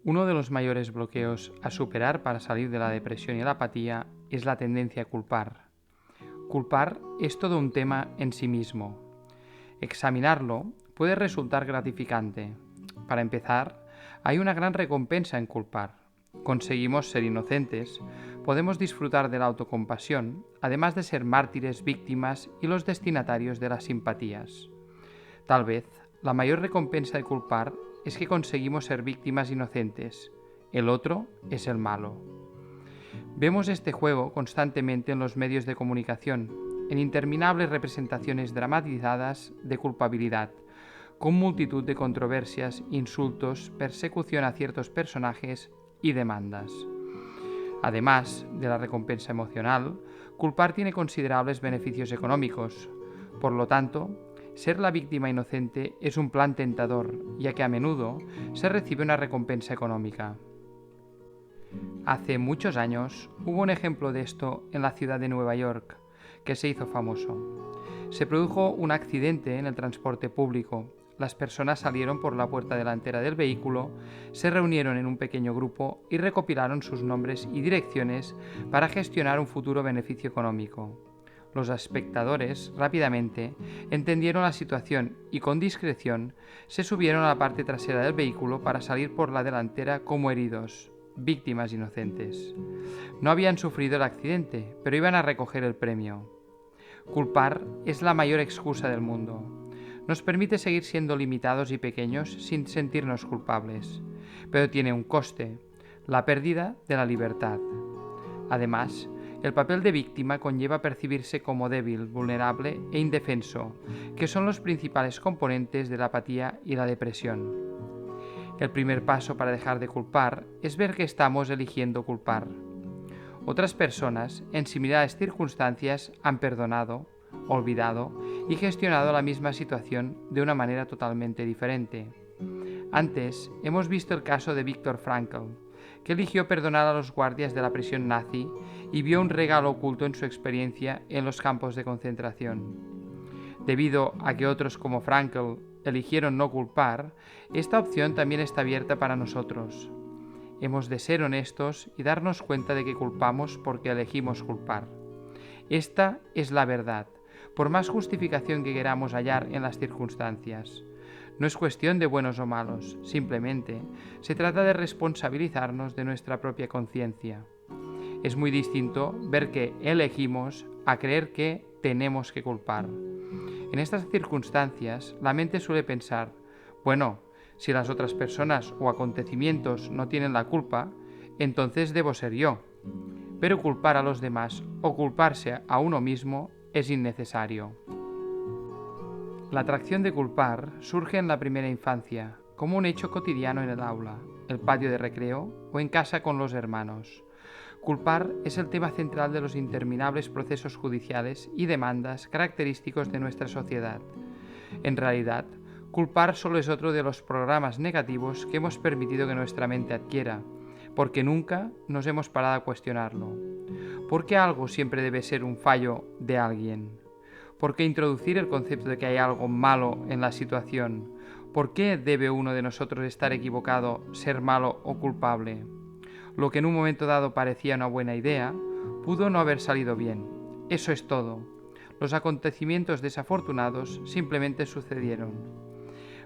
Uno de los mayores bloqueos a superar para salir de la depresión y la apatía es la tendencia a culpar. Culpar es todo un tema en sí mismo. Examinarlo puede resultar gratificante. Para empezar, hay una gran recompensa en culpar. Conseguimos ser inocentes, podemos disfrutar de la autocompasión, además de ser mártires, víctimas y los destinatarios de las simpatías. Tal vez, la mayor recompensa de culpar es que conseguimos ser víctimas inocentes. El otro es el malo. Vemos este juego constantemente en los medios de comunicación, en interminables representaciones dramatizadas de culpabilidad, con multitud de controversias, insultos, persecución a ciertos personajes y demandas. Además de la recompensa emocional, culpar tiene considerables beneficios económicos. Por lo tanto, ser la víctima inocente es un plan tentador, ya que a menudo se recibe una recompensa económica. Hace muchos años hubo un ejemplo de esto en la ciudad de Nueva York, que se hizo famoso. Se produjo un accidente en el transporte público. Las personas salieron por la puerta delantera del vehículo, se reunieron en un pequeño grupo y recopilaron sus nombres y direcciones para gestionar un futuro beneficio económico. Los espectadores rápidamente entendieron la situación y con discreción se subieron a la parte trasera del vehículo para salir por la delantera como heridos, víctimas inocentes. No habían sufrido el accidente, pero iban a recoger el premio. Culpar es la mayor excusa del mundo. Nos permite seguir siendo limitados y pequeños sin sentirnos culpables, pero tiene un coste, la pérdida de la libertad. Además, el papel de víctima conlleva percibirse como débil, vulnerable e indefenso, que son los principales componentes de la apatía y la depresión. El primer paso para dejar de culpar es ver que estamos eligiendo culpar. Otras personas, en similares circunstancias, han perdonado, olvidado y gestionado la misma situación de una manera totalmente diferente. Antes, hemos visto el caso de Viktor Frankl, que eligió perdonar a los guardias de la prisión nazi y vio un regalo oculto en su experiencia en los campos de concentración. Debido a que otros como Frankl eligieron no culpar, esta opción también está abierta para nosotros. Hemos de ser honestos y darnos cuenta de que culpamos porque elegimos culpar. Esta es la verdad, por más justificación que queramos hallar en las circunstancias. No es cuestión de buenos o malos, simplemente se trata de responsabilizarnos de nuestra propia conciencia. Es muy distinto ver que elegimos a creer que tenemos que culpar. En estas circunstancias, la mente suele pensar, bueno, si las otras personas o acontecimientos no tienen la culpa, entonces debo ser yo. Pero culpar a los demás o culparse a uno mismo es innecesario. La atracción de culpar surge en la primera infancia, como un hecho cotidiano en el aula, el patio de recreo o en casa con los hermanos. Culpar es el tema central de los interminables procesos judiciales y demandas característicos de nuestra sociedad. En realidad, culpar solo es otro de los programas negativos que hemos permitido que nuestra mente adquiera, porque nunca nos hemos parado a cuestionarlo. ¿Por qué algo siempre debe ser un fallo de alguien? ¿Por qué introducir el concepto de que hay algo malo en la situación? ¿Por qué debe uno de nosotros estar equivocado, ser malo o culpable? Lo que en un momento dado parecía una buena idea, pudo no haber salido bien. Eso es todo. Los acontecimientos desafortunados simplemente sucedieron.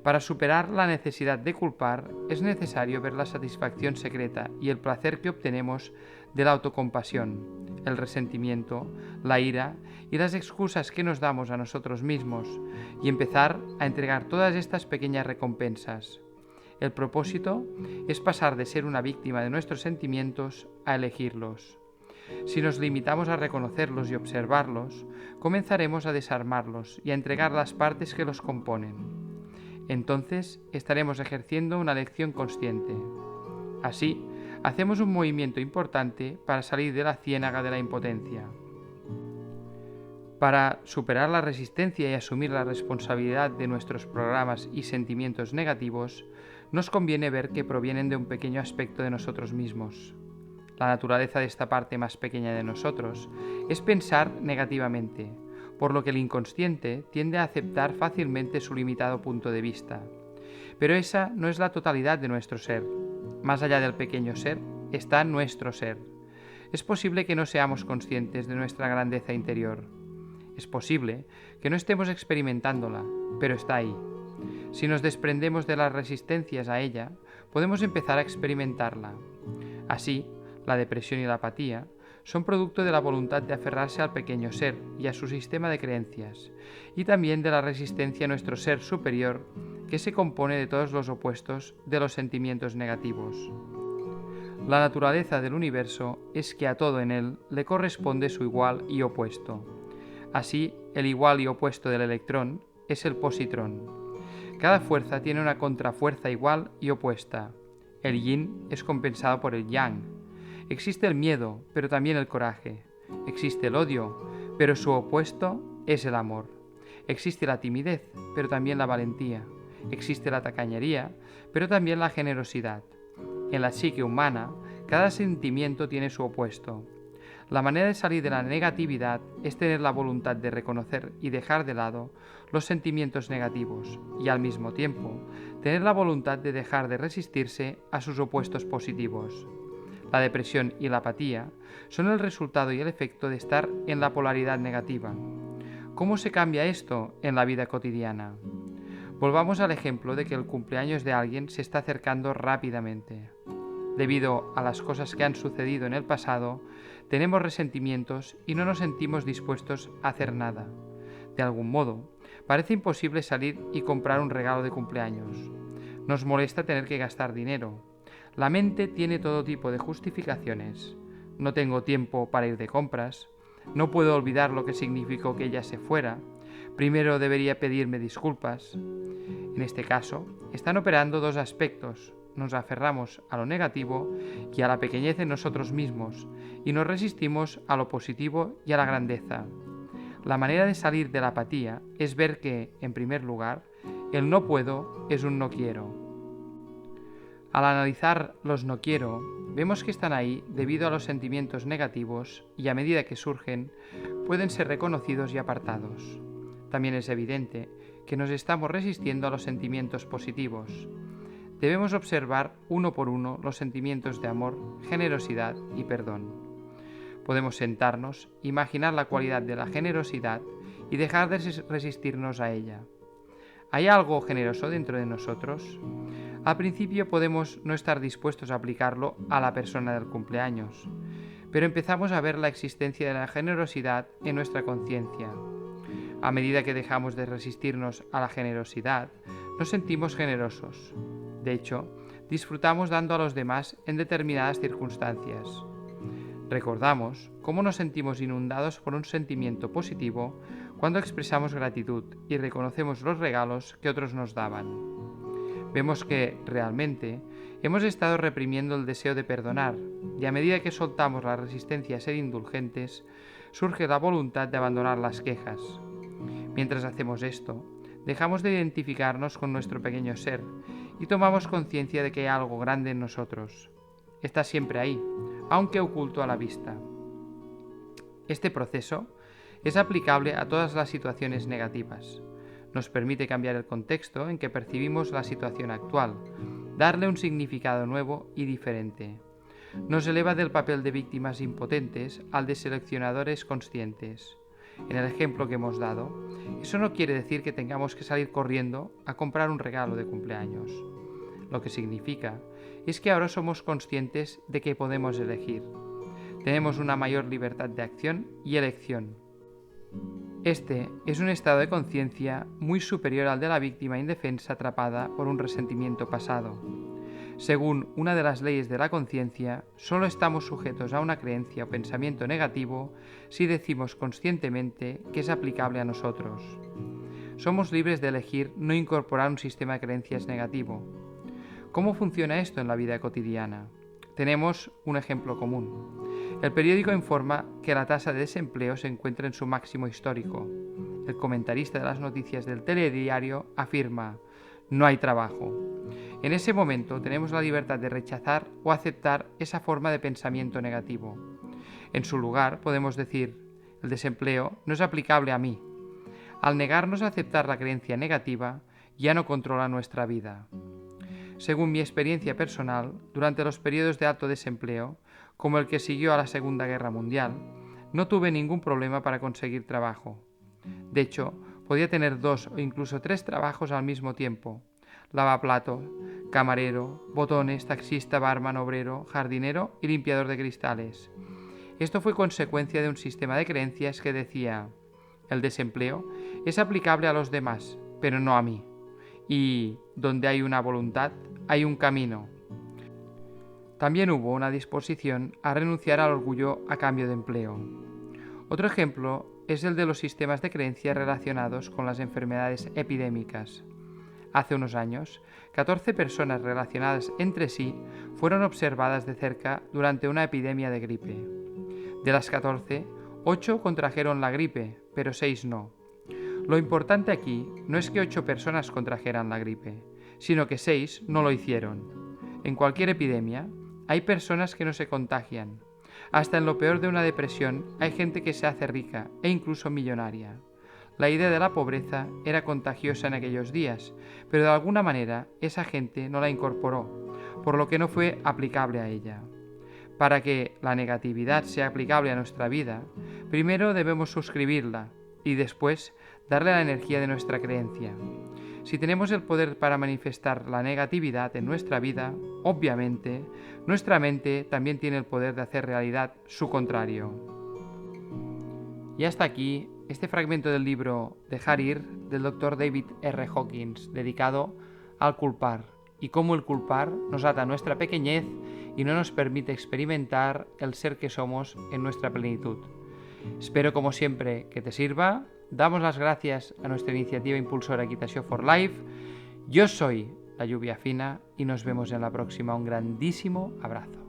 Para superar la necesidad de culpar, es necesario ver la satisfacción secreta y el placer que obtenemos de la autocompasión, el resentimiento, la ira y las excusas que nos damos a nosotros mismos, y empezar a entregar todas estas pequeñas recompensas. El propósito es pasar de ser una víctima de nuestros sentimientos a elegirlos. Si nos limitamos a reconocerlos y observarlos, comenzaremos a desarmarlos y a entregar las partes que los componen. Entonces estaremos ejerciendo una elección consciente. Así, hacemos un movimiento importante para salir de la ciénaga de la impotencia. Para superar la resistencia y asumir la responsabilidad de nuestros programas y sentimientos negativos, nos conviene ver que provienen de un pequeño aspecto de nosotros mismos. La naturaleza de esta parte más pequeña de nosotros es pensar negativamente, por lo que el inconsciente tiende a aceptar fácilmente su limitado punto de vista. Pero esa no es la totalidad de nuestro ser. Más allá del pequeño ser, está nuestro ser. Es posible que no seamos conscientes de nuestra grandeza interior. Es posible que no estemos experimentándola, pero está ahí. Si nos desprendemos de las resistencias a ella, podemos empezar a experimentarla. Así, la depresión y la apatía son producto de la voluntad de aferrarse al pequeño ser y a su sistema de creencias, y también de la resistencia a nuestro ser superior, que se compone de todos los opuestos de los sentimientos negativos. La naturaleza del universo es que a todo en él le corresponde su igual y opuesto. Así, el igual y opuesto del electrón es el positrón. Cada fuerza tiene una contrafuerza igual y opuesta. El yin es compensado por el yang. Existe el miedo, pero también el coraje. Existe el odio, pero su opuesto es el amor. Existe la timidez, pero también la valentía. Existe la tacañería, pero también la generosidad. En la psique humana, cada sentimiento tiene su opuesto. La manera de salir de la negatividad es tener la voluntad de reconocer y dejar de lado los sentimientos negativos y, al mismo tiempo, tener la voluntad de dejar de resistirse a sus opuestos positivos. La depresión y la apatía son el resultado y el efecto de estar en la polaridad negativa. ¿Cómo se cambia esto en la vida cotidiana? Volvamos al ejemplo de que el cumpleaños de alguien se está acercando rápidamente. Debido a las cosas que han sucedido en el pasado, tenemos resentimientos y no nos sentimos dispuestos a hacer nada. De algún modo, parece imposible salir y comprar un regalo de cumpleaños. Nos molesta tener que gastar dinero. La mente tiene todo tipo de justificaciones. No tengo tiempo para ir de compras. No puedo olvidar lo que significó que ella se fuera. Primero debería pedirme disculpas. En este caso, están operando dos aspectos. Nos aferramos a lo negativo y a la pequeñez en nosotros mismos, y nos resistimos a lo positivo y a la grandeza. La manera de salir de la apatía es ver que, en primer lugar, el no puedo es un no quiero. Al analizar los no quiero, vemos que están ahí debido a los sentimientos negativos y a medida que surgen, pueden ser reconocidos y apartados. También es evidente que nos estamos resistiendo a los sentimientos positivos. Debemos observar uno por uno los sentimientos de amor, generosidad y perdón. Podemos sentarnos, imaginar la cualidad de la generosidad y dejar de resistirnos a ella. ¿Hay algo generoso dentro de nosotros? Al principio podemos no estar dispuestos a aplicarlo a la persona del cumpleaños, pero empezamos a ver la existencia de la generosidad en nuestra conciencia. A medida que dejamos de resistirnos a la generosidad, nos sentimos generosos. De hecho, disfrutamos dando a los demás en determinadas circunstancias. Recordamos cómo nos sentimos inundados por un sentimiento positivo cuando expresamos gratitud y reconocemos los regalos que otros nos daban. Vemos que, realmente, hemos estado reprimiendo el deseo de perdonar, y a medida que soltamos la resistencia a ser indulgentes, surge la voluntad de abandonar las quejas. Mientras hacemos esto, dejamos de identificarnos con nuestro pequeño ser y tomamos conciencia de que hay algo grande en nosotros. Está siempre ahí, aunque oculto a la vista. Este proceso es aplicable a todas las situaciones negativas. Nos permite cambiar el contexto en que percibimos la situación actual, darle un significado nuevo y diferente. Nos eleva del papel de víctimas impotentes al de seleccionadores conscientes. En el ejemplo que hemos dado, eso no quiere decir que tengamos que salir corriendo a comprar un regalo de cumpleaños. Lo que significa es que ahora somos conscientes de que podemos elegir. Tenemos una mayor libertad de acción y elección. Este es un estado de conciencia muy superior al de la víctima indefensa atrapada por un resentimiento pasado. Según una de las leyes de la conciencia, solo estamos sujetos a una creencia o pensamiento negativo si decimos conscientemente que es aplicable a nosotros. Somos libres de elegir no incorporar un sistema de creencias negativo. ¿Cómo funciona esto en la vida cotidiana? Tenemos un ejemplo común. El periódico informa que la tasa de desempleo se encuentra en su máximo histórico. El comentarista de las noticias del telediario afirma: no hay trabajo. En ese momento tenemos la libertad de rechazar o aceptar esa forma de pensamiento negativo. En su lugar podemos decir: el desempleo, no es aplicable a mí. Al negarnos a aceptar la creencia negativa, ya no controla nuestra vida. Según mi experiencia personal, durante los periodos de alto desempleo, como el que siguió a la Segunda Guerra Mundial, no tuve ningún problema para conseguir trabajo. De hecho, podía tener 2 o incluso 3 trabajos al mismo tiempo: lavaplatos, camarero, botones, taxista, barman, obrero, jardinero y limpiador de cristales. Esto fue consecuencia de un sistema de creencias que decía: el desempleo es aplicable a los demás, pero no a mí. Y donde hay una voluntad, hay un camino. También hubo una disposición a renunciar al orgullo a cambio de empleo. Otro ejemplo es el de los sistemas de creencias relacionados con las enfermedades epidémicas. Hace unos años, 14 personas relacionadas entre sí fueron observadas de cerca durante una epidemia de gripe. De las 14, 8 contrajeron la gripe, pero 6 no. Lo importante aquí no es que 8 personas contrajeran la gripe, sino que 6 no lo hicieron. En cualquier epidemia, hay personas que no se contagian. Hasta en lo peor de una depresión hay gente que se hace rica e incluso millonaria. La idea de la pobreza era contagiosa en aquellos días, pero de alguna manera esa gente no la incorporó, por lo que no fue aplicable a ella. Para que la negatividad sea aplicable a nuestra vida, primero debemos suscribirla y después darle la energía de nuestra creencia. Si tenemos el poder para manifestar la negatividad en nuestra vida, obviamente, nuestra mente también tiene el poder de hacer realidad su contrario. Y hasta aquí este fragmento del libro Dejar ir del Dr. David R. Hawkins, dedicado al culpar y cómo el culpar nos ata a nuestra pequeñez y no nos permite experimentar el ser que somos en nuestra plenitud. Espero, como siempre, que te sirva. Damos las gracias a nuestra iniciativa impulsora Equitació for Life. Yo soy la Lluvia Fina y nos vemos en la próxima. Un grandísimo abrazo.